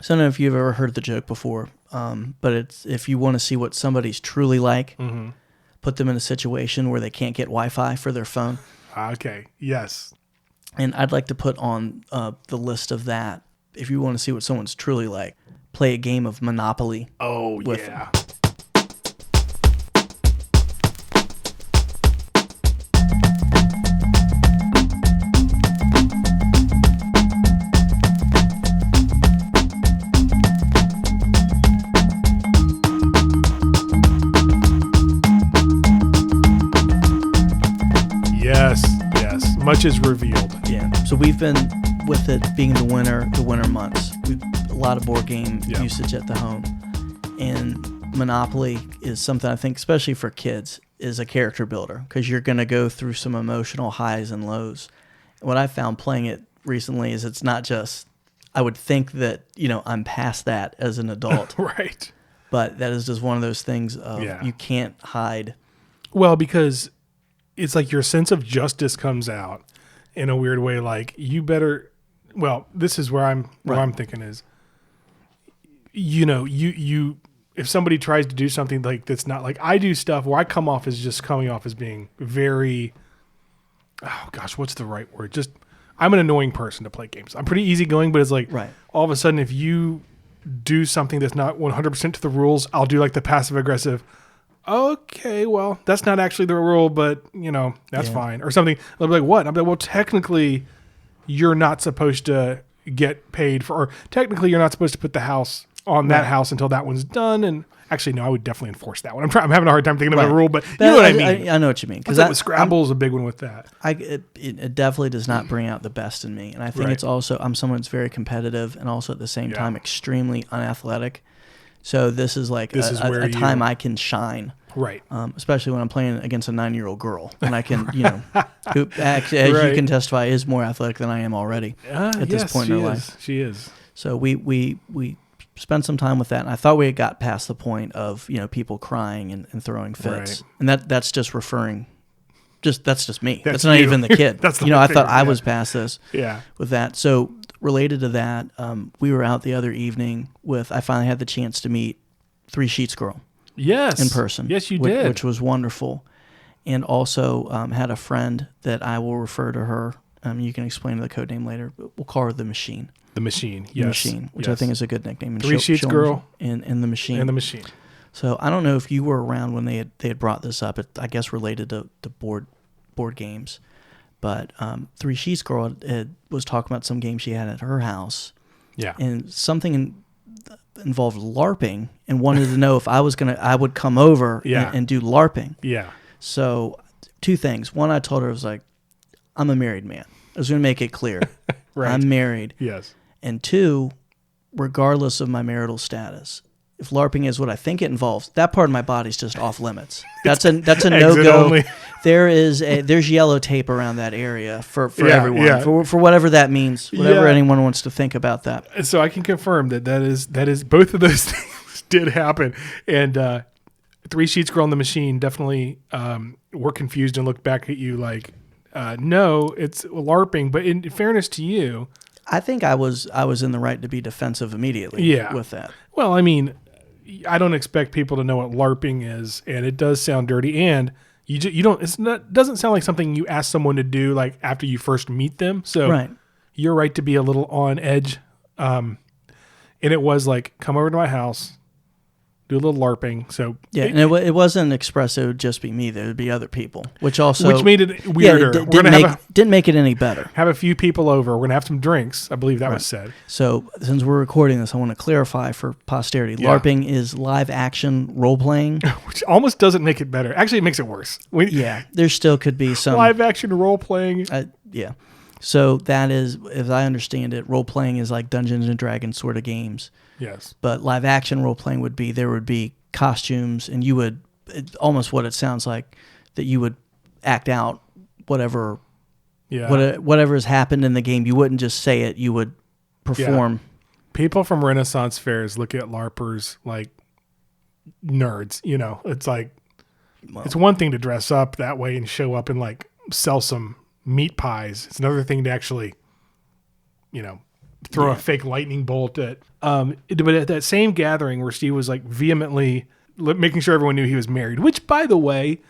So I don't know if you've ever heard the joke before, but it's if you want to see what somebody's truly like, put them in a situation where they can't get Wi-Fi for their phone. Okay. Yes. And I'd like to put on the list of that. If you want to see what someone's truly like, play a game of Monopoly. Oh, with yeah. them. Yes. Much is revealed. Yeah. So we've been with it being the winter months. We've a lot of board game usage at the home, and Monopoly is something I think, especially for kids, is a character builder because you're going to go through some emotional highs and lows. What I found playing it recently is it's not just. I would think that I'm past that as an adult, Right? But that is just one of those things of you can't hide. Well, because it's like your sense of justice comes out in a weird way. Like you better. Well, this is where I'm thinking is. You if somebody tries to do something like that's not like I do stuff where I come off as just coming off as being very. Oh gosh, what's the right word? Just I'm an annoying person to play games. I'm pretty easygoing, but it's like all of a sudden if you do something that's not 100% to the rules, I'll do like the passive aggressive. Okay, well, that's not actually the rule, but that's fine or something. I'll be like, what? I'm like, well, technically, you're not supposed to get paid for, or technically, you're not supposed to put the house on that house until that one's done. And actually, no, I would definitely enforce that one. I'm having a hard time thinking of a rule, but you know what I mean. I know what you mean. Because Scrabble is a big one with that. It definitely does not bring out the best in me, and I think it's also I'm someone that's very competitive and also at the same time extremely unathletic. So this is like a time I can shine. Right. Especially when I'm playing against a 9-year-old girl. And I can, who actually, as you can testify, is more athletic than I am already at this point in her life. She is. So we spent some time with that. And I thought we had got past the point of, people crying and throwing fits. Right. And that's just referring, that's just me. That's you. not even the kid. That's I thought I was past this with that. So related to that, we were out the other evening I finally had the chance to meet Three Sheets Girl. Yes. In person. Yes, you did. Which was wonderful. And also had a friend that I will refer to her. You can explain the code name later, but we'll call her The Machine. The Machine, yes. The Machine, which I think is a good nickname. And Three Sheets Girl. And The Machine. And The Machine. So I don't know if you were around when they had brought this up. It, I guess related to board games. But Three Sheets Girl was talking about some game she had at her house. Yeah. And something involved LARPing and wanted to know if I would come over and do LARPing. Yeah. So two things. One, I told her, I was like, I'm a married man. I was going to make it clear. Right. I'm married. Yes. And two, regardless of my marital status, if LARPing is what I think it involves, that part of my body's just off limits. That's a no-go. Only. There's yellow tape around that area for everyone. Yeah. For whatever that means, whatever anyone wants to think about that. So I can confirm that is both of those things did happen. And Three Sheets Girl and The Machine definitely were confused and looked back at you like, no, it's LARPing. But in fairness to you, I think I was in the right to be defensive immediately with that. Well, I mean, I don't expect people to know what LARPing is, and it does sound dirty. And you don't. Doesn't sound like something you ask someone to do like after you first meet them. So you're right to be a little on edge. And it was like, come over to my house, do a little LARPing. So and it wasn't express. It would just be me. There would be other people, which made it weirder. Didn't make it any better. Have a few people over. We're gonna have some drinks. I believe that was said. So since we're recording this, I want to clarify for posterity. LARPing is live action role playing, which almost doesn't make it better. Actually, it makes it worse. There still could be some live action role playing. So that is, as I understand it, role playing is like Dungeons and Dragons sort of games. Yes. But live action role playing there would be costumes, and you would almost what it sounds like that you would act out whatever has happened in the game. You wouldn't just say it; you would perform. Yeah. People from Renaissance fairs look at LARPers like nerds. It's like it's one thing to dress up that way and show up and like sell some meat pies. It's another thing to actually, throw a fake lightning bolt at. But at that same gathering where Steve was like vehemently making sure everyone knew he was married, which, by the way,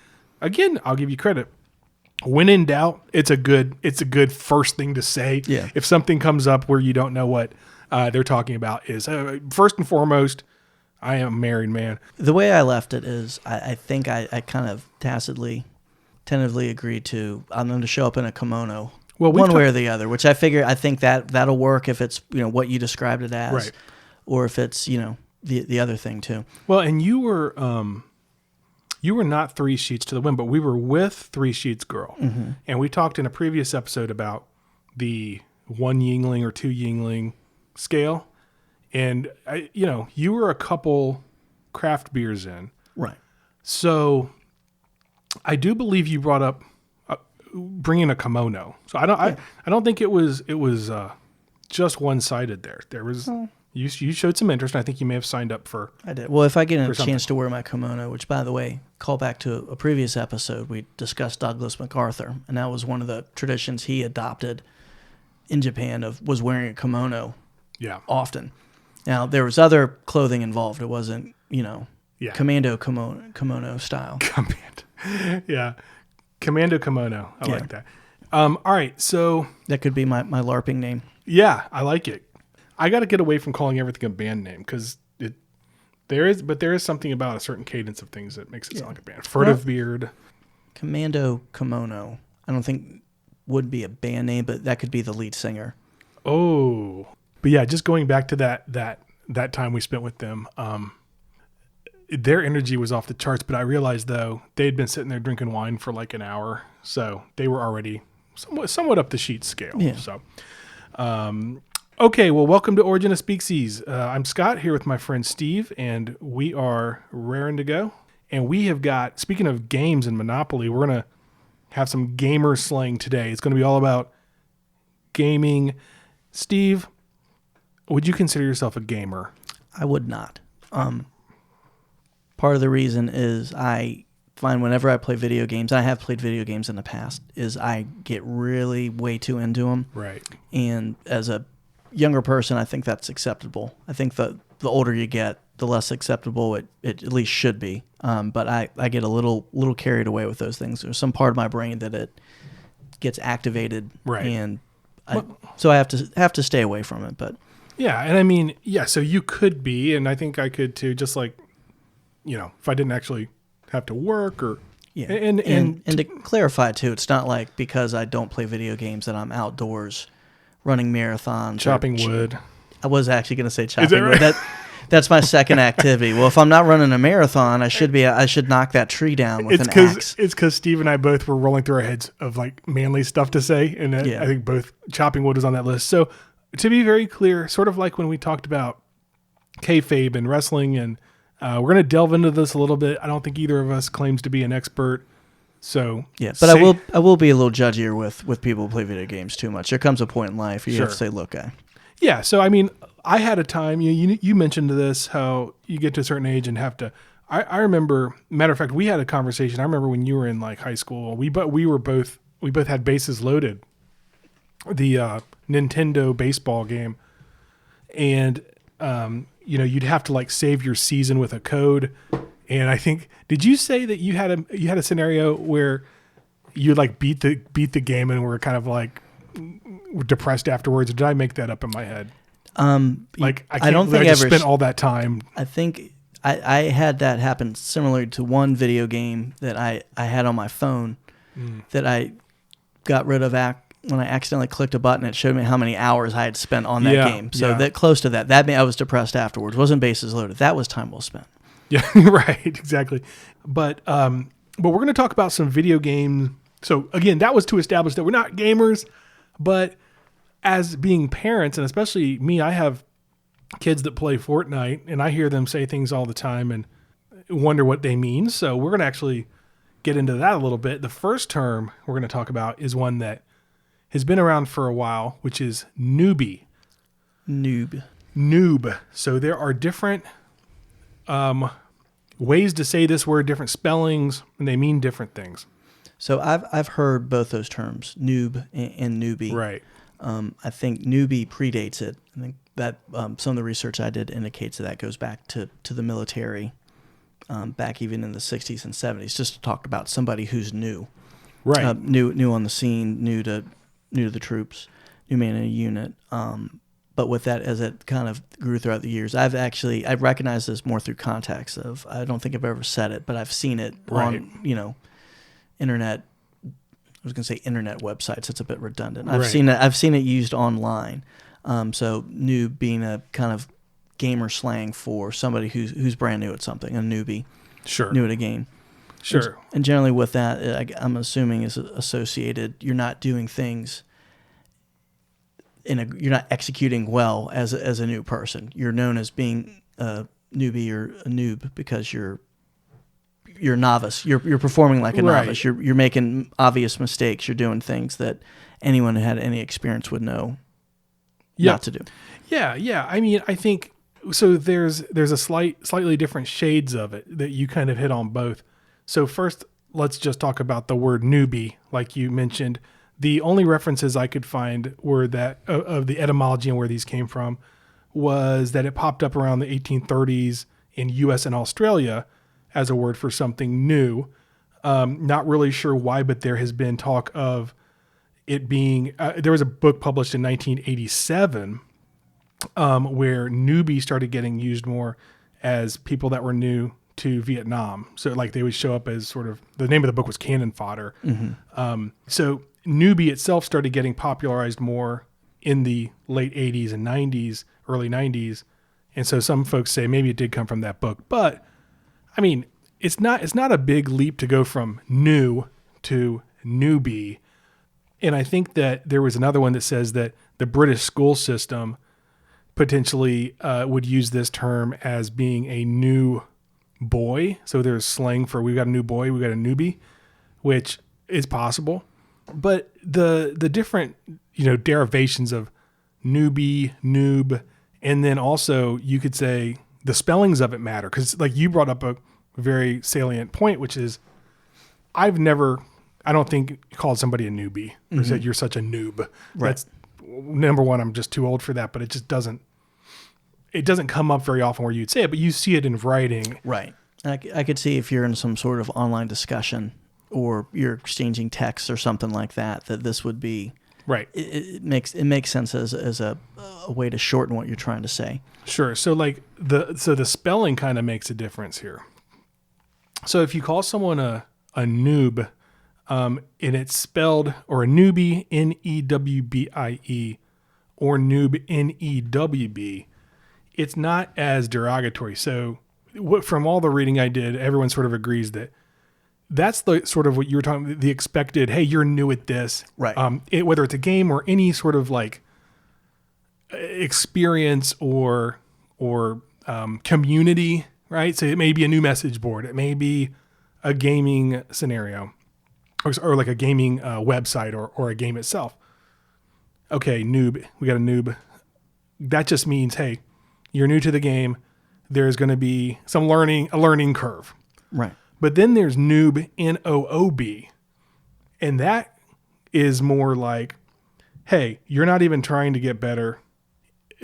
again, I'll give you credit. When in doubt, it's a good first thing to say. Yeah. If something comes up where you don't know what they're talking about, is first and foremost, I am a married man. The way I left it is, I think I kind of tentatively agreed to, I'm going to show up in a kimono, one way or the other, which I think that'll work if it's, what you described it as, right, or if it's, the other thing too. Well, and you were not 3 Sheets to the Wind, but we were with 3 Sheets Girl. Mm-hmm. And we talked in a previous episode about the 1 Yingling or 2 Yingling scale. And, you were a couple craft beers in. Right. So I do believe you brought up bringing a kimono. So I don't think it was just one-sided there. There was... You showed some interest, and I think you may have signed up for... I did. Well, if I get a chance to wear my kimono, which, by the way, call back to a previous episode, we discussed Douglas MacArthur, and that was one of the traditions he adopted in Japan was wearing a kimono often. Now, there was other clothing involved. It wasn't, commando kimono style. Commando kimono. I like that. All right, so... That could be my LARPing name. Yeah, I like it. I got to get away from calling everything a band name because there is something about a certain cadence of things that makes it sound like a band. Furtive Beard. Commando Kimono. I don't think would be a band name, but that could be the lead singer. Oh, but yeah, just going back to that time we spent with them, their energy was off the charts. But I realized though they had been sitting there drinking wine for like an hour, so they were already somewhat up the sheet scale. Yeah. So. Okay, well, welcome to Origin of Speaksies. I'm Scott here with my friend Steve, and we are raring to go. And we have got, speaking of games and Monopoly, we're going to have some gamer slang today. It's going to be all about gaming. Steve, would you consider yourself a gamer? I would not. Part of the reason is I find whenever I play video games, I have played video games in the past, is I get really way too into them. Right. And as a younger person, I think that's acceptable. I think the older you get, the less acceptable it at least should be. But I get a little carried away with those things. There's some part of my brain that it gets activated, right? And so I have to stay away from it. But yeah, and I mean, yeah. So you could be, and I think I could too. Just like, if I didn't actually have to work or and to clarify too, it's not like because I don't play video games that I'm outdoors running marathons, chopping wood. I was actually going to say chopping wood. That's my second activity. Well, if I'm not running a marathon, I should knock that tree down with an axe. It's because Steve and I both were rolling through our heads of like manly stuff to say, and I think both chopping wood was on that list. So to be very clear, sort of like when we talked about kayfabe and wrestling, and we're going to delve into this a little bit. I don't think either of us claims to be an expert. So yeah, but I will be a little judgier with people who play video games too much. There comes a point in life where you have to say, look, yeah. So I mean, I had a time. You mentioned this, how you get to a certain age and have to. I remember. Matter of fact, we had a conversation. I remember when you were in like high school. We both had bases loaded. The Nintendo baseball game, and you'd have to like save your season with a code. And I think, did you say that you had a scenario where you like beat the game and were kind of like depressed afterwards? Or did I make that up in my head? I don't think I just spent all that time. I think I had that happen similar to one video game that I had on my phone that I got rid of when I accidentally clicked a button. It showed me how many hours I had spent on that game. So that close to that made I was depressed afterwards. It wasn't bases loaded. That was time well spent. Yeah, right, exactly. But we're going to talk about some video games. So again, that was to establish that we're not gamers, but as being parents, and especially me, I have kids that play Fortnite, and I hear them say things all the time and wonder what they mean. So we're going to actually get into that a little bit. The first term we're going to talk about is one that has been around for a while, which is Newbie. Noob. So there are different ways to say this word, different spellings, and they mean different things. So I've heard both those terms, noob and newbie. Right. I think Newbie predates it. I think that some of the research I did indicates that goes back to the military, back even in the 60s and 70s, just to talk about somebody who's new. Right. New on the scene, new to the troops, new man in a unit. But with that, as it kind of grew throughout the years, I've recognized this more through context of, I don't think I've ever said it, but I've seen it on, internet. I was going to say internet websites. It's a bit redundant. I've seen it used online. So noob being a kind of gamer slang for somebody who's brand new at something, a newbie. Sure. New at a game. Sure. And generally with that, I'm assuming is associated, you're not doing things you're not executing well as a new person. You're known as being a newbie or a noob because you're a novice. You're performing like a novice. You're making obvious mistakes. You're doing things that anyone who had any experience would know not to do. Yeah. I mean, I think so. There's a slightly different shades of it that you kind of hit on both. So first, let's just talk about the word newbie, like you mentioned. The only references I could find were that of the etymology and where these came from was that it popped up around the 1830s in U.S. and Australia as a word for something new. Not really sure why, but there has been talk of it being, there was a book published in 1987 where newbie started getting used more as people that were new to Vietnam. So like they would show up as sort of, the name of the book was Cannon Fodder. Mm-hmm. So newbie itself started getting popularized more in the late 80s and 90s, early 90s. And so some folks say maybe it did come from that book. But I mean, it's not a big leap to go from new to newbie. And I think that there was another one that says that the British school system potentially would use this term as being a new boy. So there's slang for, we've got a new boy, we've got a newbie, which is possible. But the different, derivations of newbie, noob, and then also you could say the spellings of it matter. Because like you brought up a very salient point, which is I don't think called somebody a newbie or said you're such a noob. Right. That's number one. I'm just too old for that, but it just doesn't come up very often where you'd say it, but you see it in writing. Right. I could see if you're in some sort of online discussion or you're exchanging texts or something like that this would be right. It makes sense as a way to shorten what you're trying to say. Sure. So like the spelling kind of makes a difference here. So if you call someone a noob, and it's spelled, or a newbie, N-E-W-B-I-E, or noob, N-E-W-B, it's not as derogatory. So from all the reading I did, everyone sort of agrees that that's the sort of what you were talking, the expected, hey, you're new at this. Right. Whether it's a game or any sort of like experience or community, right? So it may be a new message board. It may be a gaming scenario or like a gaming website or a game itself. Okay, noob, we got a noob. That just means, hey, you're new to the game. There's going to be a learning curve. Right. But then there's noob, N-O-O-B. And that is more like, hey, you're not even trying to get better.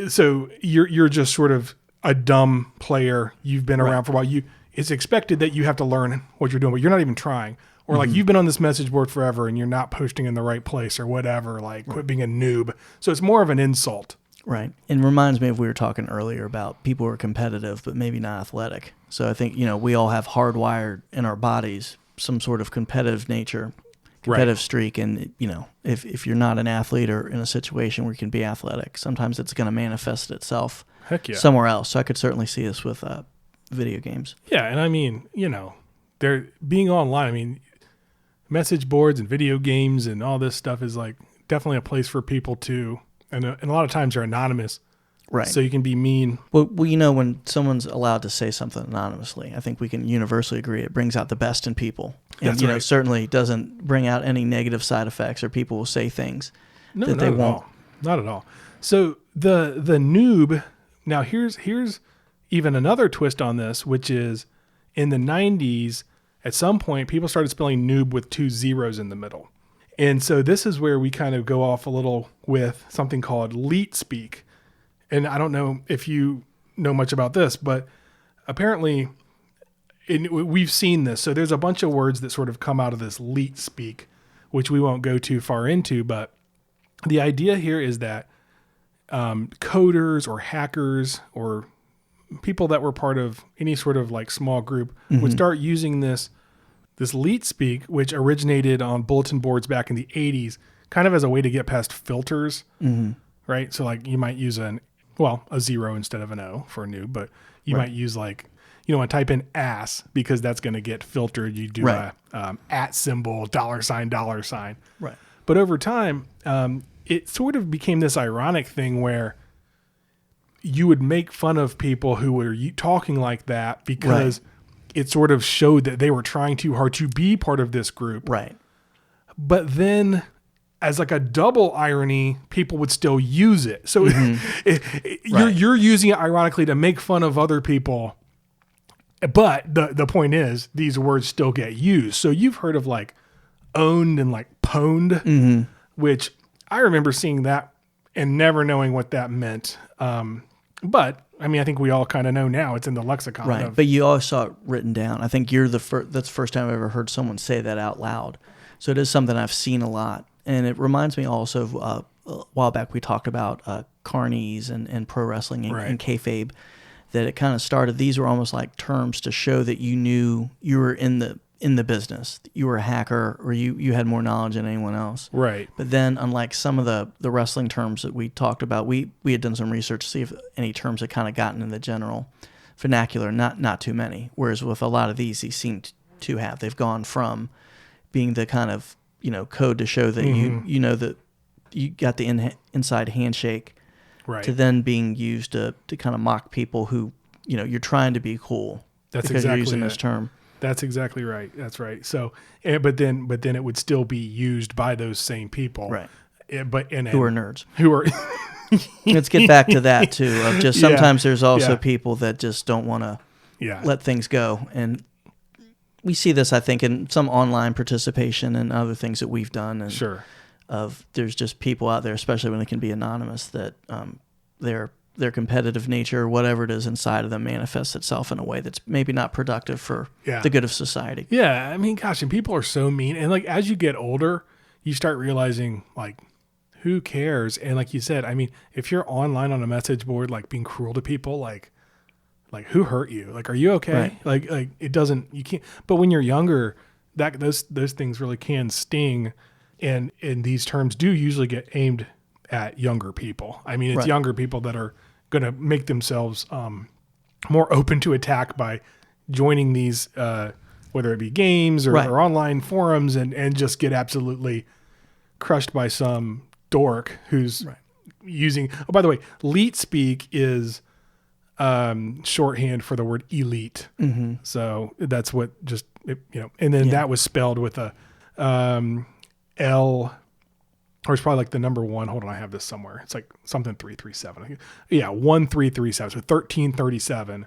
So you're just sort of a dumb player. You've been around for a while. It's expected that you have to learn what you're doing, but you're not even trying. Or like you've been on this message board forever and you're not posting in the right place or whatever, like quit being a noob. So it's more of an insult. Right. And reminds me of we were talking earlier about people who are competitive, but maybe not athletic. So I think, we all have hardwired in our bodies some sort of competitive nature, competitive streak. And, if you're not an athlete or in a situation where you can be athletic, sometimes it's going to manifest itself somewhere else. So I could certainly see this with video games. Yeah. And I mean, they're being online. I mean, message boards and video games and all this stuff is like definitely a place for people to, and a lot of times they're anonymous. Right. So you can be mean. Well, when someone's allowed to say something anonymously, I think we can universally agree it brings out the best in people. And, certainly doesn't bring out any negative side effects or people will say things that they won't. Not at all. So the noob, now here's even another twist on this, which is in the 90s, at some point, people started spelling noob with 2 zeros in the middle. And so this is where we kind of go off a little with something called leet speak. And I don't know if you know much about this, but apparently we've seen this. So there's a bunch of words that sort of come out of this leet speak, which we won't go too far into. But the idea here is that coders or hackers or people that were part of any sort of like small group would start using this leet speak, which originated on bulletin boards back in the 80s, kind of as a way to get past filters, right? So like you might use a 0 instead of an O for a noob, but you might use like, you don't want to type in ass because that's going to get filtered. You do a at symbol, $. Right. But over time, it sort of became this ironic thing where you would make fun of people who were talking like that because it sort of showed that they were trying too hard to be part of this group. Right. But then as like a double irony, people would still use it. So you're using it ironically to make fun of other people. But the point is these words still get used. So you've heard of like owned and like pwned, which I remember seeing that and never knowing what that meant. But I mean, I think we all kind of know now it's in the lexicon. Right. But you always saw it written down. I think you're that's the first time I've ever heard someone say that out loud. So it is something I've seen a lot. And it reminds me also of a while back we talked about carnies and pro wrestling and kayfabe, that it kind of started. These were almost like terms to show that you knew you were in the business. You were a hacker or you had more knowledge than anyone else. Right. But then unlike some of the wrestling terms that we talked about, we had done some research to see if any terms had kind of gotten in the general vernacular, not too many. Whereas with a lot of these seemed to have. They've gone from being the kind of, code to show that you know that you got the inside handshake, right, to then being used to kind of mock people who, you're trying to be cool. That's because exactly you're using this term. That's exactly right. That's right. So, but then it would still be used by those same people, right? Who are nerds. Who are. Let's get back to that too. Of just sometimes there's also people that just don't want to let things go, and we see this, I think, in some online participation and other things that we've done. And there's just people out there, especially when it can be anonymous, that their competitive nature or whatever it is inside of them manifests itself in a way that's maybe not productive for the good of society. Yeah, I mean, gosh, and people are so mean. And like as you get older, you start realizing like, who cares? And like you said, I mean, if you're online on a message board, like being cruel to people, like who hurt you? Like, are you okay? Right. Like it doesn't, you can't, but when you're younger, those things really can sting. And these terms do usually get aimed at younger people. I mean, it's younger people that are going to make themselves more open to attack by joining these, whether it be games or online forums, and just get absolutely crushed by some dork who's using. Oh, by the way, leet speak is shorthand for the word elite. So that's what and then that was spelled with a L. Or it's probably like the number one. Hold on, I have this somewhere. It's like something 337. Yeah, 1337. So 1337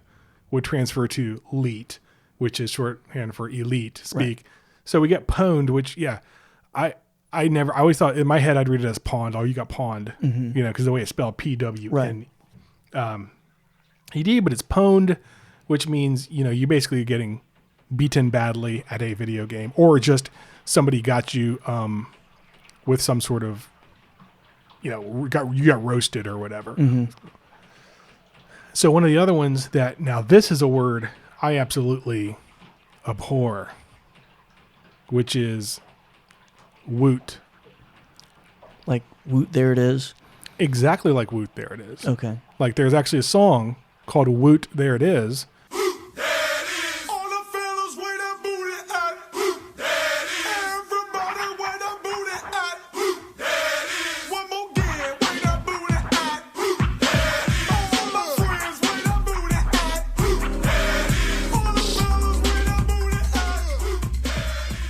would transfer to leet, which is shorthand for elite speak. So we get pwned, which I always thought in my head I'd read it as pond. Oh, you got pond, because the way it's spelled PWN ED, but it's pwned, which means you basically getting beaten badly at a video game, or just somebody got you with some sort of, you got roasted or whatever. So one of the other ones that, now this is a word I absolutely abhor, which is woot. Like woot, there it is? Exactly like woot, there it is. Okay. Like there's actually a song called Woot, There It Is.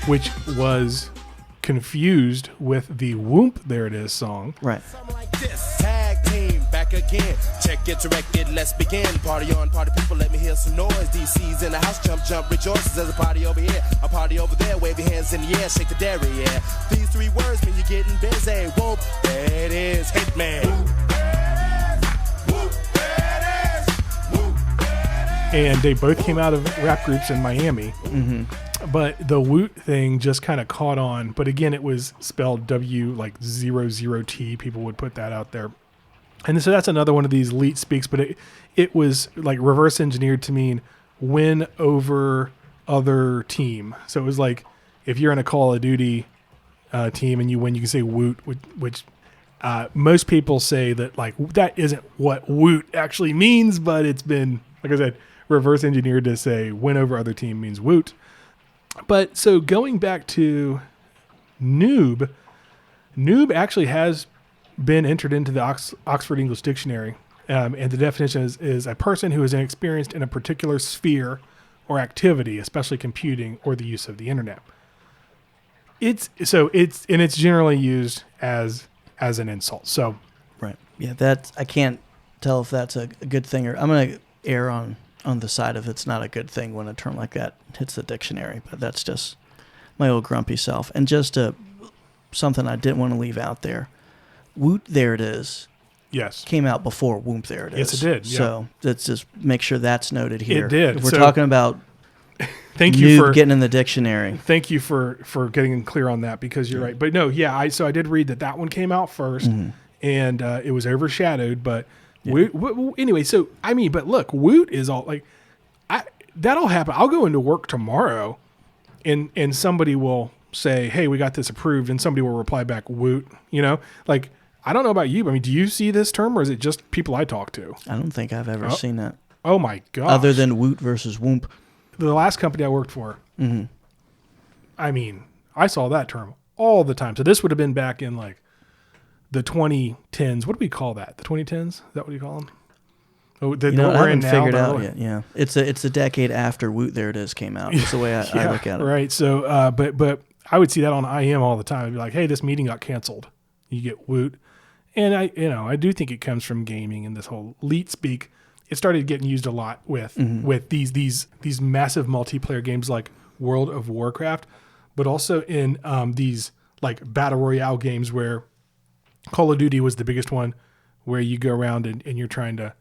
Which was confused with the Whoop There It Is song. Right. Tag team back again begin. Check it, direct it, let's begin. Party on, party people, let me hear some noise. DC's in the house, jump, jump, rejoices. There's a party over here, a party over there. Wave your hands in the air, shake the dairy, yeah. These three words mean you're getting busy. Whoop, there it is, hit me. And they both came out of rap groups in Miami. But the Woot thing just kind of caught on. But again, it was spelled W like 00T. People would put that out there. And so that's another one of these leet speaks. But it was like reverse engineered to mean win over other team. So it was like if you're in a Call of Duty team and you win, you can say Woot, which most people say that like that isn't what Woot actually means. But it's been, like I said, reverse engineered to say win over other team means Woot. But so going back to Noob actually has been entered into the Oxford English Dictionary. And the definition is a person who is inexperienced in a particular sphere or activity, especially computing or the use of the internet. It's generally used as an insult. So, right. Yeah, I can't tell if that's a good thing or I'm going to err on the side of it's not a good thing when a term like that hits the dictionary, but that's just my old grumpy self. And just something I didn't want to leave out there. Woot, there it is. Yes. Came out before Whoomp, there it is. Yes, it did. Yeah. So let's just make sure that's noted here. It did. If we're talking about thank you for getting in the dictionary. Thank you for getting clear on that because you're right. But no, yeah, I did read that one came out first and it was overshadowed, but anyway, so I mean, but look, Woot is all like, that'll happen. I'll go into work tomorrow, and somebody will say, "Hey, we got this approved," and somebody will reply back, "Woot." You know, like I don't know about you, but I mean, do you see this term, or is it just people I talk to? I don't think I've ever seen that. Oh my gosh! Other than Woot versus Whoomp, the last company I worked for. I mean, I saw that term all the time. So this would have been back in like the 2010s. What do we call that? The 2010s? Is that what you call them? Oh, I haven't figured out yet. Yeah, it's a decade after Woot, there it is came out. That's the way I look at it. Right. So, but I would see that on IM all the time. I'd be like, "Hey, this meeting got canceled." You get Woot, and I do think it comes from gaming and this whole leet speak. It started getting used a lot with these massive multiplayer games like World of Warcraft, but also in these like battle royale games where Call of Duty was the biggest one, where you go around and you're trying to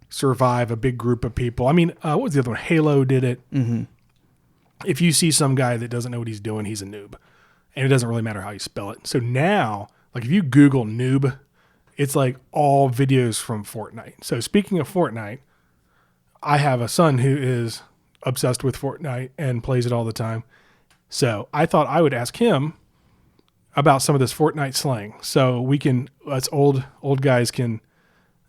survive a big group of people. I mean, what was the other one? Halo did it. If you see some guy that doesn't know what he's doing, he's a noob. And it doesn't really matter how you spell it. So now, like if you Google noob, it's like all videos from Fortnite. So speaking of Fortnite, I have a son who is obsessed with Fortnite and plays it all the time. So I thought I would ask him about some of this Fortnite slang. So we can, us old guys can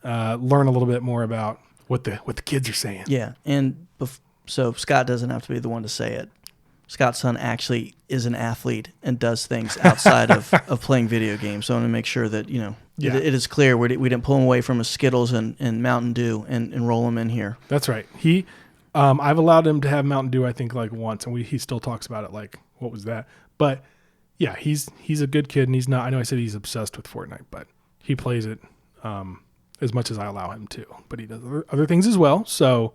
learn a little bit more about what the kids are saying. Yeah, and so Scott doesn't have to be the one to say it. Scott's son actually is an athlete and does things outside of playing video games. So I want to make sure that it is clear we didn't pull him away from his Skittles and Mountain Dew and roll him in here. That's right. I've allowed him to have Mountain Dew I think like once, and he still talks about it like what was that? But yeah, he's a good kid, and he's not. I know I said he's obsessed with Fortnite, but he plays it as much as I allow him to. But he does other things as well. So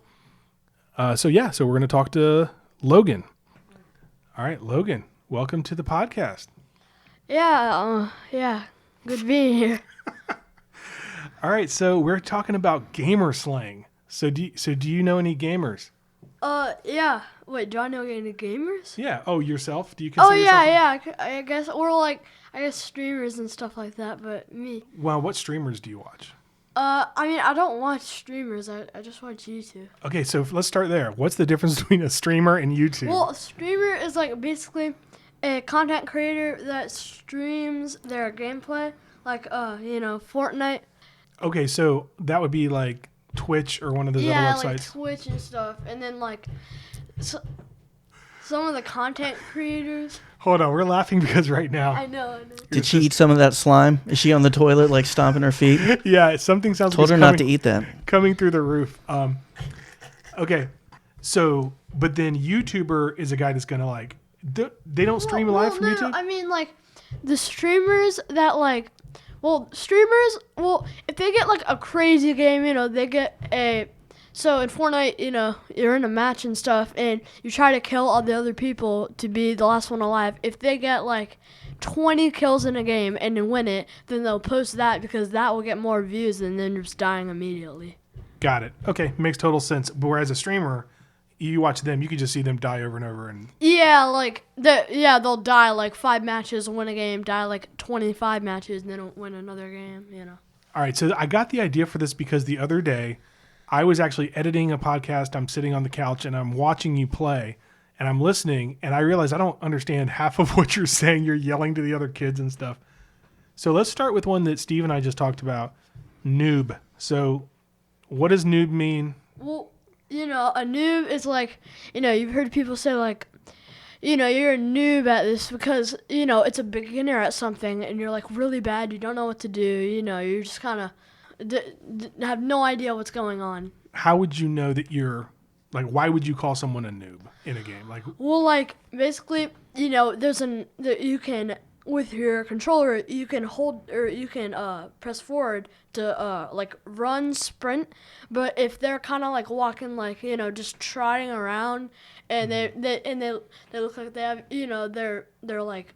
we're going to talk to Logan. All right, Logan, welcome to the podcast. Yeah, good being here. All right, so we're talking about gamer slang. So do you know any gamers? Yeah. Wait, do I know any gamers? Yeah. Oh, yourself? Do you consider yourself? I guess, or like, streamers and stuff like that, but me. Well, what streamers do you watch? I mean, I don't watch streamers. I just watch YouTube. Okay, so let's start there. What's the difference between a streamer and YouTube? Well, a streamer is like basically a content creator that streams their gameplay, like, Fortnite. Okay, so that would be like Twitch or one of those other websites? Yeah, like Twitch and stuff. And then, like, some of the content creators. Hold on, we're laughing because right now. I know. Did she eat some of that slime? Is she on the toilet, like, stomping her feet? Yeah, something sounds like Told her not to eat that. Coming through the roof. Okay, so, but then YouTuber is a guy that's going to, like, they don't stream live from YouTube? I mean, like, the streamers that, like, Well, streamers, if they get like a crazy game, they get so in Fortnite, you're in a match and stuff, and you try to kill all the other people to be the last one alive. If they get like 20 kills in a game and then win it, then they'll post that because that will get more views than them just dying immediately. Got it. Okay, makes total sense. But whereas a streamer, you watch them, you can just see them die over and over. And they'll die like 5 matches, win a game, die like 25 matches, and then win another game. All right, so I got the idea for this because the other day, I was actually editing a podcast. I'm sitting on the couch and I'm watching you play, and I'm listening, and I realize I don't understand half of what you're saying. You're yelling to the other kids and stuff. So let's start with one that Steve and I just talked about, Noob. So what does Noob mean? Well, a noob is like, you've heard people say like, you're a noob at this because, it's a beginner at something and you're like really bad. You don't know what to do. You're just kind of have no idea what's going on. How would you know that you're, like, why would you call someone a noob in a game? Like, well, like, basically, you can, with your controller, you can hold, or you can press forward to, like, run, sprint, but if they're kind of, like, walking, like, just trotting around, and they look like they have, they're like,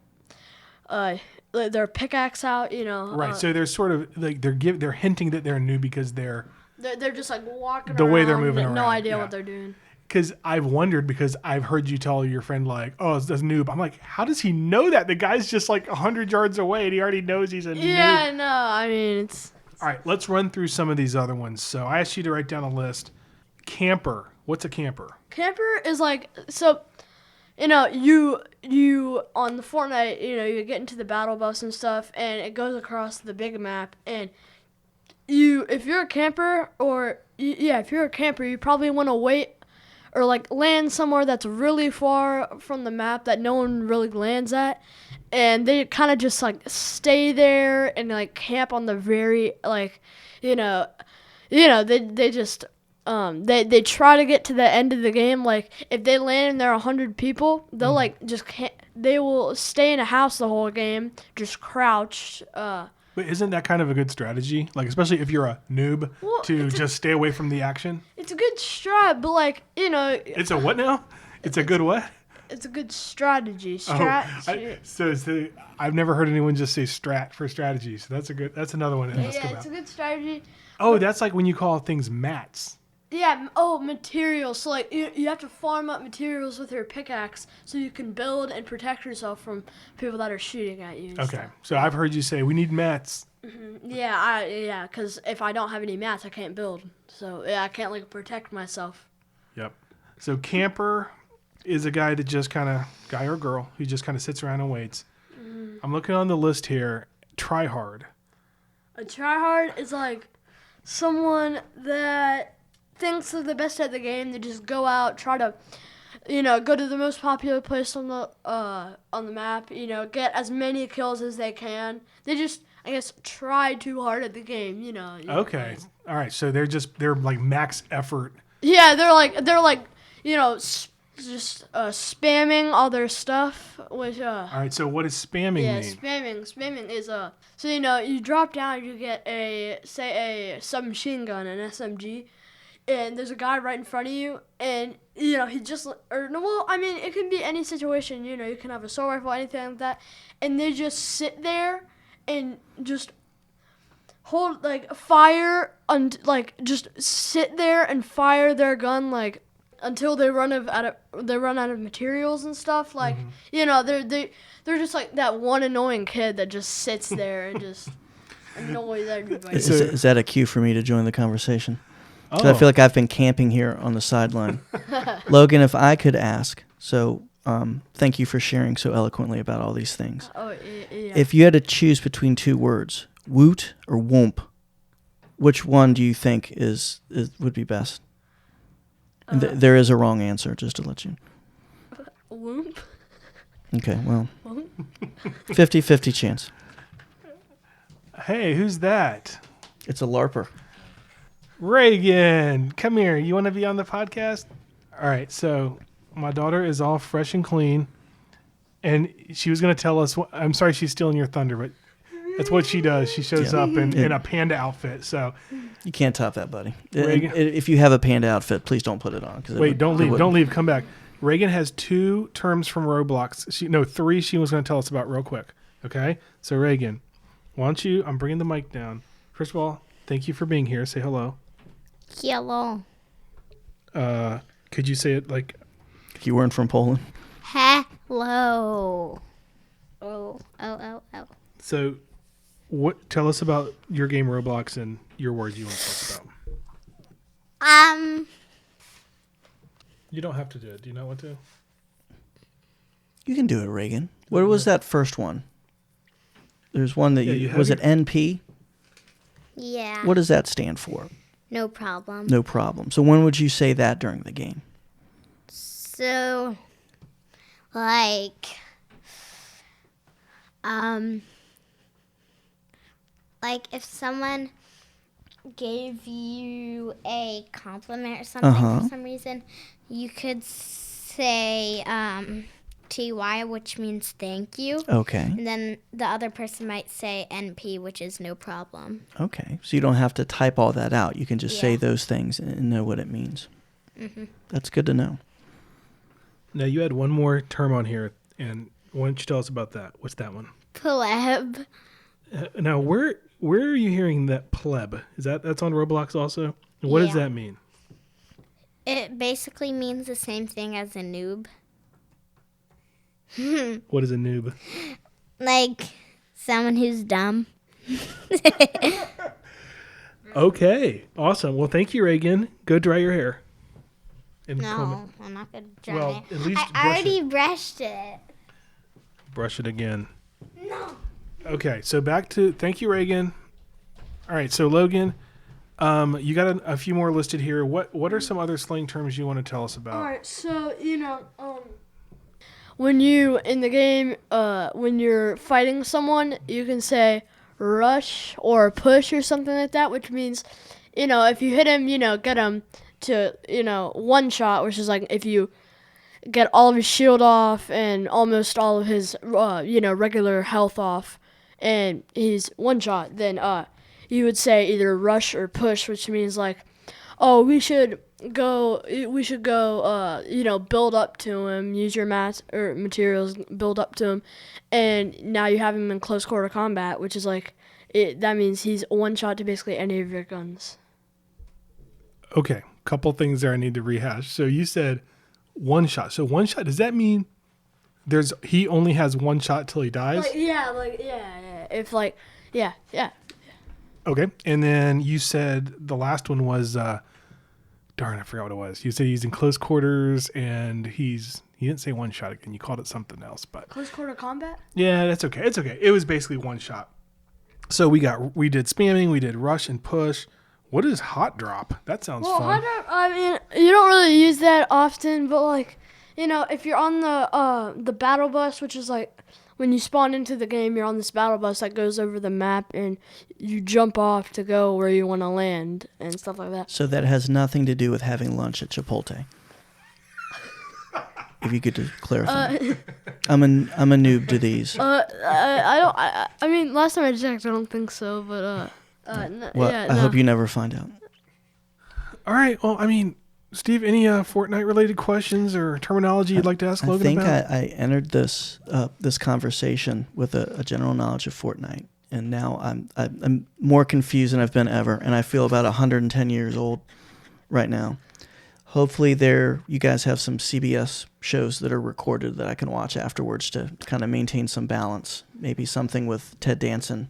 their pickaxe out, Right. So they're sort of like they're hinting that they're new because they're just like walking the around, way they're moving around. No idea what they're doing. Because I've wondered, because I've heard you tell your friend like, "Oh, it's this noob." I'm like, how does he know that? The guy's just like 100 yards away, and he already knows he's a noob. Yeah, no, I mean it's. All right, let's run through some of these other ones. So I asked you to write down a list. Camper. What's a camper? Camper is like so. You on the Fortnite, you get into the battle bus and stuff, and it goes across the big map. And if you're a camper, you probably want to wait or like land somewhere that's really far from the map that no one really lands at, and they kind of just like stay there and like camp on the very like, they just. They try to get to the end of the game. Like if they land and there are 100 people, they'll like just can't. They will stay in a house the whole game, just crouched. But isn't that kind of a good strategy? Like especially if you're a noob to just stay away from the action. It's a good strat, but like It's a what now? It's a good what? It's a good strategy. I've never heard anyone just say strat for strategy. So that's another one to ask about. Yeah, it's a good strategy. Oh, that's like when you call things mats. Yeah, materials. So, like, you have to farm up materials with your pickaxe so you can build and protect yourself from people that are shooting at you. Okay, so I've heard you say, we need mats. Mm-hmm. Yeah, because if I don't have any mats, I can't build. So, yeah, I can't, like, protect myself. Yep. So, camper is a guy that just guy or girl, who just kind of sits around and waits. Mm-hmm. I'm looking on the list here. Tryhard. A tryhard is, like, someone that thinks they're the best at the game. They just go out, try to, go to the most popular place on the map. Get as many kills as they can. They just, I guess, try too hard at the game. Okay, all right. So they're like max effort. Yeah, they're like just spamming all their stuff. Which all right. So what does spamming mean? Spamming is so you drop down, you get a submachine gun, an SMG. And there's a guy right in front of you, and he just it can be any situation. You can have a assault rifle, anything like that, and they just sit there and just hold fire and just sit there and fire their gun until they run out of materials and stuff. They're just like that one annoying kid that just sits there and just annoys everybody. Is that a cue for me to join the conversation? Oh. I feel like I've been camping here on the sideline. Logan, if I could ask, thank you for sharing so eloquently about all these things. Oh, yeah. If you had to choose between two words, woot or whoomp, which one do you think would be best? There is a wrong answer, just to let you. Whoomp. Okay, well, 50-50 chance. Hey, who's that? It's a LARPer. Reagan, come here. You want to be on the podcast? All right. So my daughter is all fresh and clean, and she was going to tell us. I'm sorry, she's stealing your thunder, but That's what she does. She shows up in a panda outfit. So You can't top that, buddy. Reagan? If you have a panda outfit, please don't put it on. Wait, don't leave. Don't leave. Come back. Reagan has 2 terms from Roblox. 3 she was going to tell us about real quick. Okay? So, Reagan, why don't you... I'm bringing the mic down. First of all, thank you for being here. Say hello. Hello. Could you say it like... If you weren't from Poland. Hello. Oh. So, tell us about your game Roblox and your words you want to talk about. You don't have to do it. Do you not want to? You can do it, Reagan. Where was that first one? There's one that was it NP? Yeah. What does that stand for? No problem. No problem. So when would you say that during the game? So, like if someone gave you a compliment or something for some reason, you could say TY, which means thank you. Okay. And then the other person might say NP, which is no problem. Okay. So you don't have to type all that out. You can just say those things and know what it means. Mm-hmm. That's good to know. Now, you had one more term on here, and why don't you tell us about that? What's that one? Pleb. Now, where are you hearing that pleb? That's on Roblox also? What does that mean? It basically means the same thing as a noob. What is a noob? Like someone who's dumb. Okay, awesome. Well, thank you, Reagan. Go dry your hair. And No, I'm not going to dry Well, it. at least I already brushed it. Brush it again. No. Okay, so thank you, Reagan. All right, so Logan, you got a few more listed here. What are some other slang terms you want to tell us about? All right, so when you in the game, when you're fighting someone, you can say rush or push or something like that, which means, if you hit him, get him to, one shot, which is like if you get all of his shield off and almost all of his, regular health off, and he's one shot, then you would say either rush or push, which means like, oh, we should go, build up to him, use your materials, build up to him, and now you have him in close quarter combat, which is like, that means he's one shot to basically any of your guns. Okay, couple things there I need to rehash. So you said one shot. So one shot, does that mean he only has one shot till he dies? Yeah. Okay, and then you said the last one was, I forgot what it was. You said he's in close quarters and he didn't say one shot again. You called it something else, but Close quarter combat? yeah, that's okay. It's okay. It was basically one shot. So we did spamming, we did rush and push. What is hot drop? That sounds fun. Hot drop, I mean, you don't really use that often, but like, if you're on the battle bus, which is like when you spawn into the game, you're on this battle bus that goes over the map, and you jump off to go where you want to land and stuff like that. So that has nothing to do with having lunch at Chipotle. If you could just clarify. I'm a noob to these. I mean, last time I checked, I don't think so, but I hope you never find out. All right. Well, I mean, Steve, any Fortnite related questions or terminology you'd like to ask Logan about? I think I entered this conversation with a general knowledge of Fortnite, and now I'm more confused than I've been ever, and I feel about 110 years old right now. Hopefully you guys have some CBS shows that are recorded that I can watch afterwards to kind of maintain some balance. Maybe something with Ted Danson.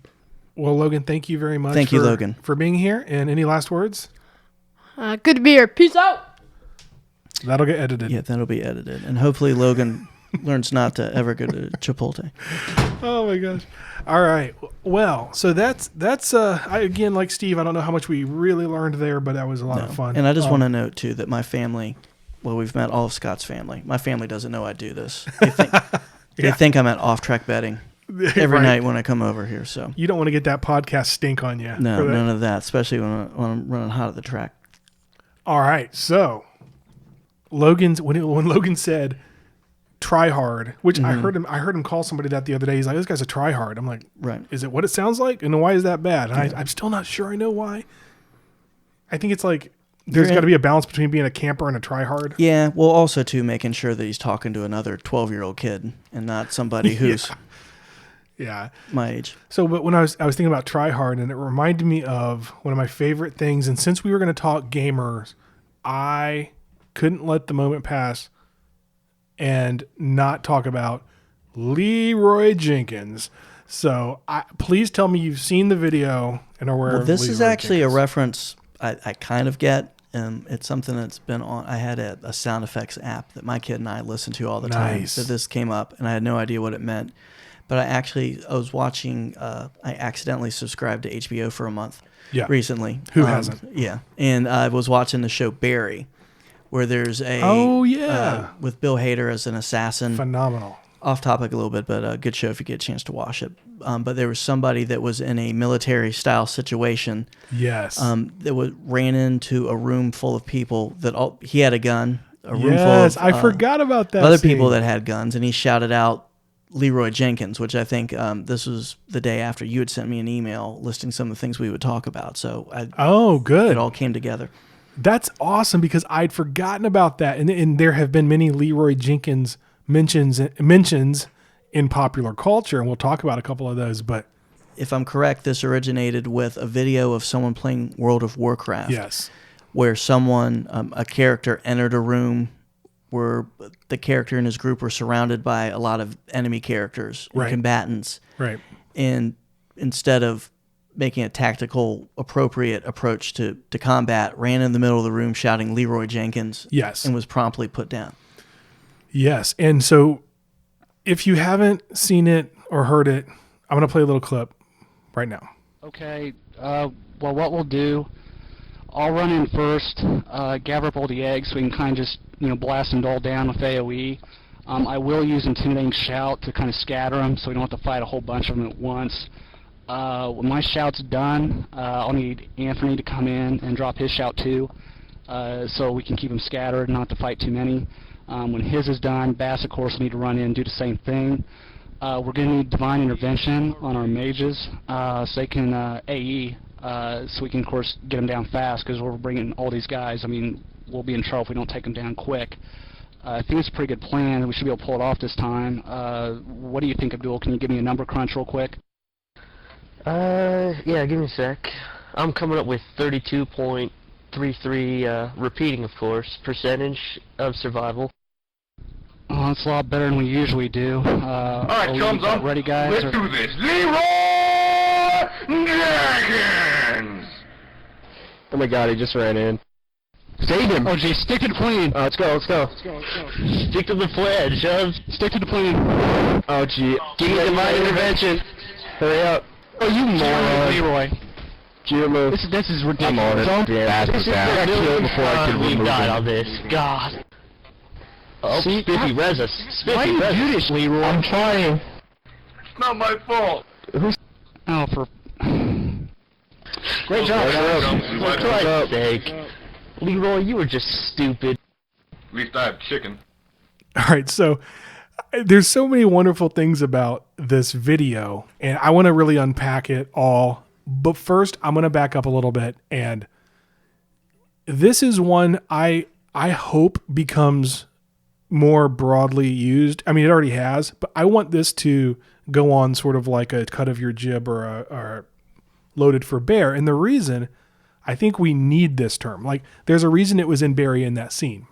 Well, Logan, thank you very much. Thank you, Logan, for being here. And any last words? Good to be here. Peace out. That'll get edited. Yeah, that'll be edited. And hopefully Logan learns not to ever go to Chipotle. Oh my gosh. All right. Well, so that's again, like Steve, I don't know how much we really learned there, but that was a lot of fun. And I just want to note too that my family, we've met all of Scott's family. My family doesn't know I do this. They think I'm at off-track betting every night when I come over here. So you don't want to get that podcast stink on you. No, none of that, especially when I'm running hot at the track. All right. So when Logan said try hard, which I heard him call somebody that the other day. He's like, this guy's a try hard. I'm like, Right. Is it what it sounds like? And why is that bad? And I'm still not sure I know why. I think it's like there's got to be a balance between being a camper and a try hard. Yeah. Well, also too making sure that he's talking to another 12-year-old kid and not somebody who's my age. So, but when I was thinking about try hard, and it reminded me of one of my favorite things. And since we were going to talk gamers, I couldn't let the moment pass and not talk about Leeroy Jenkins. So please tell me you've seen the video and are aware of This Leeroy is actually Jenkins. a reference I kind of get. It's something that's been on. I had a sound effects app that my kid and I listen to all the time. So this came up, and I had no idea what it meant. But I was watching. I accidentally subscribed to HBO for a month recently. Who hasn't? Yeah. And I was watching the show Barry, where there's a with Bill Hader as an assassin. Phenomenal. Off topic a little bit, but a good show if you get a chance to watch it. But there was somebody that was in a military style situation. Yes. That ran into a room full of people he had a gun. A room full of I forgot about that. Other people that had guns, and he shouted out Leeroy Jenkins, which I think this was the day after you had sent me an email listing some of the things we would talk about. So good. It all came together. That's awesome because I'd forgotten about that, and there have been many Leeroy Jenkins mentions in popular culture, and we'll talk about a couple of those. But if I'm correct, this originated with a video of someone playing World of Warcraft. Yes, where someone, a character, entered a room where the character and his group were surrounded by a lot of enemy characters and combatants. Right. And instead of making a tactical, appropriate approach to combat, ran in the middle of the room shouting Leeroy Jenkins. Yes. And was promptly put down. Yes. And so if you haven't seen it or heard it, I'm going to play a little clip right now. Okay. Well, what we'll do, I'll run in first, gather up all the eggs so we can kind of just, blast them all down with AoE. I will use Intimidating Shout to kind of scatter them so we don't have to fight a whole bunch of them at once. When my shout's done, I'll need Anthony to come in and drop his shout too, so we can keep them scattered and not to fight too many. When his is done, Bass, of course, will need to run in and do the same thing. We're going to need Divine Intervention on our mages, so they can AE, so we can, of course, get them down fast, because we're bringing all these guys. I mean, we'll be in trouble if we don't take them down quick. I think it's a pretty good plan. We should be able to pull it off this time. What do you think, Abdul? Can you give me a number crunch real quick? Yeah, give me a sec. I'm coming up with 32.33, repeating, of course, percentage of survival. Oh, that's a lot better than we usually do. Alright, chums up. Ready, guys? Let's do this. Leeroy Jenkins! Oh my god, he just ran in. Save him! Oh, gee, stick to the plane! Let's go. Stick to the pledge, shove. Stick to the plane! Oh, gee. Give me Divine Intervention. Hurry up. Oh, you moron. Leeroy. GMO. This is ridiculous. I'm on it. Fast This as is that. ridiculous before I can we remove got him. all this. God. Oh, See, Spiffy res us. Why do Spiffy you res do us. this, Leeroy? I'm trying. It's not my fault. Oh, for... Great job, Chums, Chums. we For might Christ's sake. Leeroy, you were just stupid. At least I have chicken. All right. So there's so many wonderful things about this video, and I want to really unpack it all. But first, I'm going to back up a little bit. And this is one I hope becomes more broadly used. I mean, it already has, but I want this to go on sort of like a cut of your jib or loaded for bear. And the reason I think we need this term, like there's a reason it was in Barry in that scene,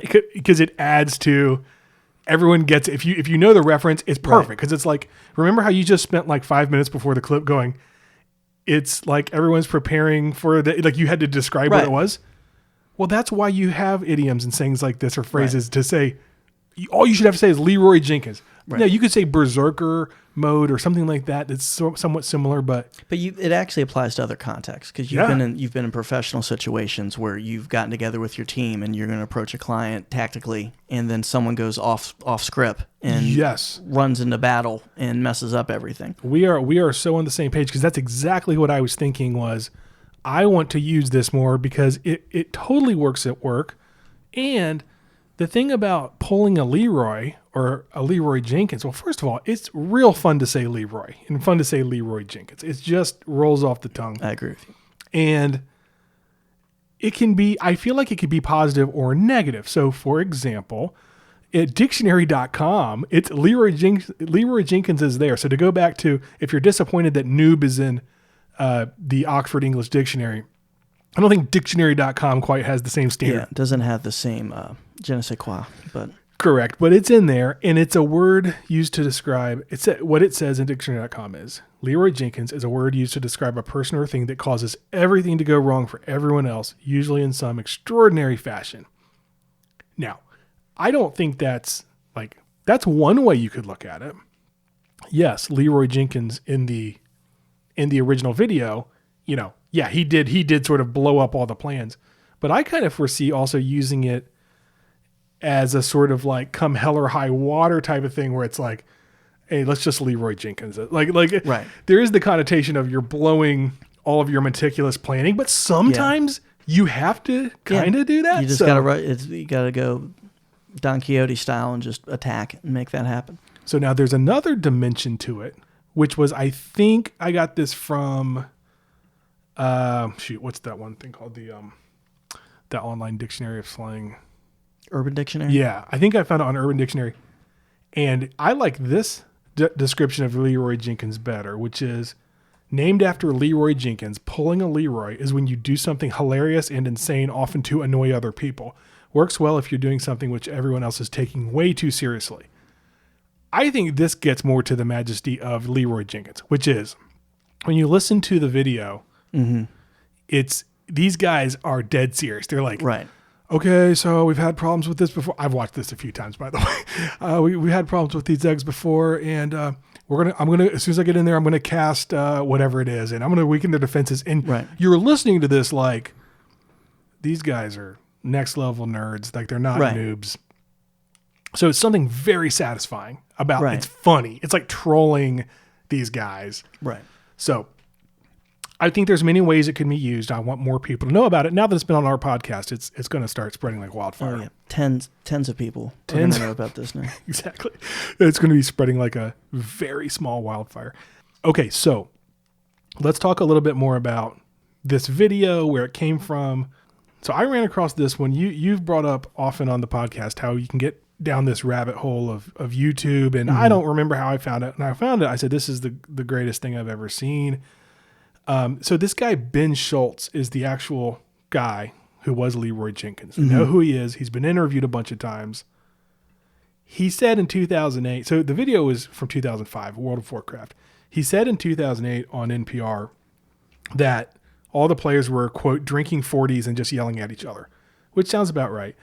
because it adds to everyone gets it. If you know the reference, it's perfect because it's like, remember how you just spent like 5 minutes before the clip going, it's like everyone's preparing for the, like you had to describe what it was. Well, that's why you have idioms and sayings like this or phrases to say, all you should have to say is Leeroy Jenkins. Right. Yeah, you could say berserker mode or something like that. It's somewhat similar, but it actually applies to other contexts because you've been in professional situations where you've gotten together with your team and you're going to approach a client tactically, and then someone goes off script and runs into battle and messes up everything. We are so on the same page because that's exactly what I was thinking. Was I want to use this more because it totally works at work, and the thing about pulling a Leeroy or a Leeroy Jenkins. Well, first of all, it's real fun to say Leeroy and fun to say Leeroy Jenkins. It just rolls off the tongue. I agree with you. And it can be, I feel like it could be positive or negative. So, for example, at dictionary.com, it's Leeroy Jenkins is there. So to go back to, if you're disappointed that Newb is in the Oxford English Dictionary, I don't think dictionary.com quite has the same standard. Yeah, it doesn't have the same je ne sais quoi, but... Correct, but it's in there, and it's a word used to describe, what it says in dictionary.com is, Leeroy Jenkins is a word used to describe a person or thing that causes everything to go wrong for everyone else, usually in some extraordinary fashion. Now, I don't think that's one way you could look at it. Yes, Leeroy Jenkins in the original video, yeah, he did sort of blow up all the plans, but I kind of foresee also using it as a sort of like come hell or high water type of thing where it's like, hey, let's just Leeroy Jenkins it. Like right. There is the connotation of you're blowing all of your meticulous planning, but sometimes you have to kind of do that. You just you gotta go Don Quixote style and just attack and make that happen. So now there's another dimension to it, which was, I think I got this from, what's that one thing called? The online dictionary of slang. Urban Dictionary? Yeah, I think I found it on Urban Dictionary. And I like this description of Leeroy Jenkins better, which is, named after Leeroy Jenkins, pulling a Leeroy is when you do something hilarious and insane, often to annoy other people. Works well if you're doing something which everyone else is taking way too seriously. I think this gets more to the majesty of Leeroy Jenkins, which is, when you listen to the video, it's, these guys are dead serious. They're like, right. Okay, so we've had problems with this before. I've watched this a few times, by the way. We had problems with these eggs before, and I'm gonna as soon as I get in there, I'm gonna cast whatever it is, and I'm gonna weaken their defenses. And you're listening to this like these guys are next level nerds, like they're not noobs. So it's something very satisfying about. It's funny. It's like trolling these guys. Right. So I think there's many ways it can be used. I want more people to know about it. Now that it's been on our podcast, it's going to start spreading like wildfire. Oh, yeah. Tens of people are going to know about this now. Exactly. It's going to be spreading like a very small wildfire. Okay, so let's talk a little bit more about this video, where it came from. So I ran across this one. You've brought up often on the podcast how you can get down this rabbit hole of YouTube, and I don't remember how I found it. And I found it. I said, this is the greatest thing I've ever seen. So this guy, Ben Schultz, is the actual guy who was Leeroy Jenkins. We know who he is. He's been interviewed a bunch of times. He said in 2008, so the video is from 2005, World of Warcraft. He said in 2008 on NPR that all the players were, quote, drinking 40s and just yelling at each other, which sounds about right.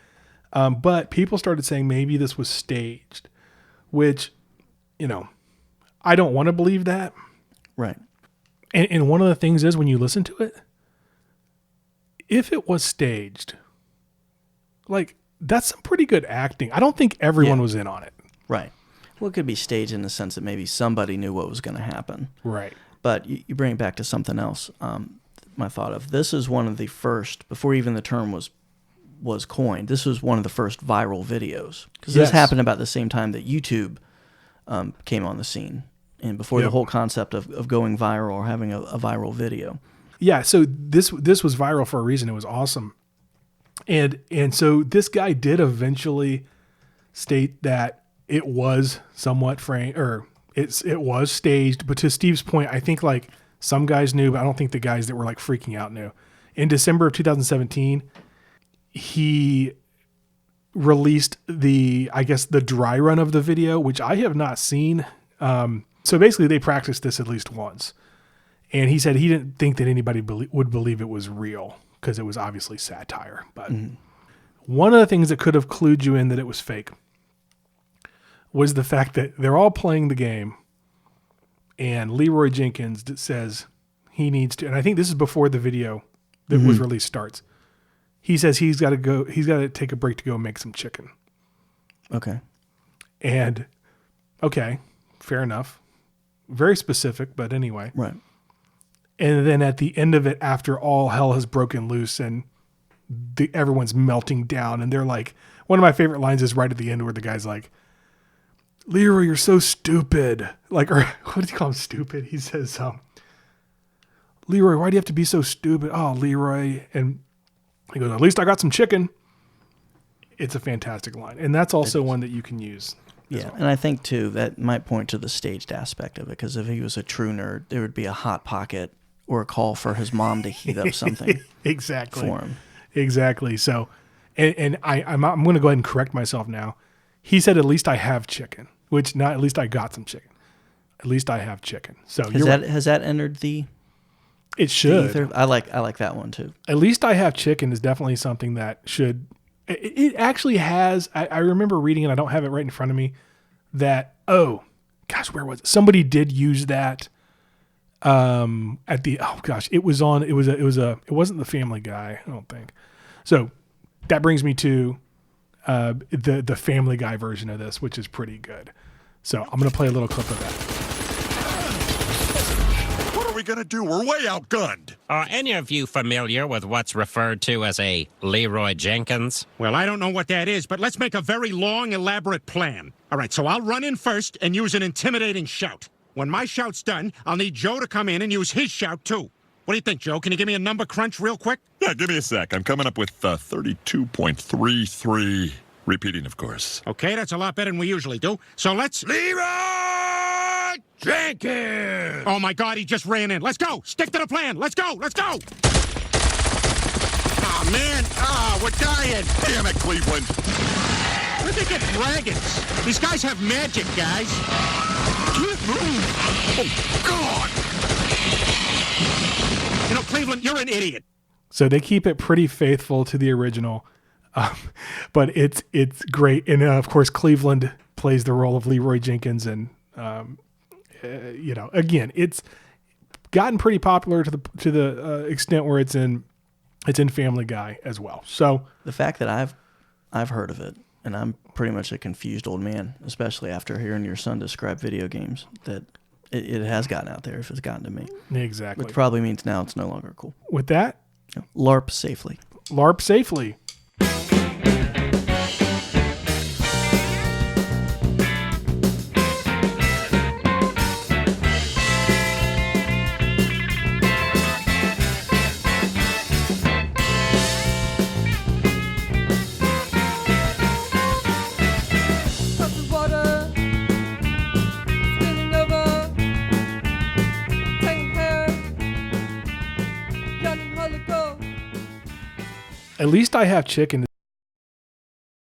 But people started saying maybe this was staged, which, I don't want to believe that. Right. And one of the things is, when you listen to it, if it was staged, like, that's some pretty good acting. I don't think everyone was in on it. Right. Well, it could be staged in the sense that maybe somebody knew what was going to happen. Right. But you bring it back to something else. My thought of this is one of the first, before even the term was coined, this was one of the first viral videos. Because this happened about the same time that YouTube came on the scene. And before the whole concept of going viral or having a viral video. Yeah, so this was viral for a reason. It was awesome. And so this guy did eventually state that it was somewhat framed, or it was staged. But to Steve's point, I think like some guys knew, but I don't think the guys that were like freaking out knew. In December of 2017, he released the dry run of the video, which I have not seen. So basically they practiced this at least once. And he said he didn't think that anybody would believe it was real because it was obviously satire. But one of the things that could have clued you in that it was fake was the fact that they're all playing the game and Leeroy Jenkins says he needs to, and I think this is before the video that was released starts. He says he's got to take a break to go make some chicken. Okay. And okay, fair enough. Very specific, but anyway. Right. And then at the end of it, after all hell has broken loose and everyone's melting down, and they're like, one of my favorite lines is right at the end where the guy's like, Leeroy, you're so stupid. Like, or what did he call him? Stupid. He says, Leeroy, why do you have to be so stupid? Oh, Leeroy. And he goes, at least I got some chicken. It's a fantastic line. And that's also one that you can use. Yeah, and I think, too, that might point to the staged aspect of it, because if he was a true nerd, there would be a hot pocket or a call for his mom to heat up something exactly for him. Exactly. So, and I'm going to go ahead and correct myself now. He said, at least I have chicken, which not at least I got some chicken. At least I have chicken. So has that entered the... It should. The ether? I like that one, too. At least I have chicken is definitely something that should... It actually has... I remember reading it. I don't have it right in front of me. That, oh, gosh, where was it? Somebody did use that at the... Oh, gosh. It wasn't the Family Guy, I don't think. So that brings me to the Family Guy version of this, which is pretty good. So I'm going to play a little clip of that. What are we going to do? We're way outgunned. Are any of you familiar with what's referred to as a Leeroy Jenkins? Well, I don't know what that is, but let's make a very long, elaborate plan. All right, so I'll run in first and use an intimidating shout. When my shout's done, I'll need Joe to come in and use his shout, too. What do you think, Joe? Can you give me a number crunch real quick? Yeah, give me a sec. I'm coming up with 32.33. Repeating, of course. Okay, that's a lot better than we usually do. So let's... Leeroy Jenkins! Oh, my God, he just ran in. Let's go. Stick to the plan. Let's go. Let's go. Oh, man. Oh, we're dying. Damn it, Cleveland. Where'd they get dragons? These guys have magic, guys. Can't move. Oh, God. You know, Cleveland, you're an idiot. So they keep it pretty faithful to the original. But it's great. And, of course, Cleveland plays the role of Leeroy Jenkins. And, again, it's gotten pretty popular to the extent where it's in Family Guy as well. So the fact that I've heard of it, and I'm pretty much a confused old man, especially after hearing your son describe video games, that it has gotten out there if it's gotten to me. Exactly. Which probably means now it's no longer cool. With that, LARP safely. LARP safely. At least I have chicken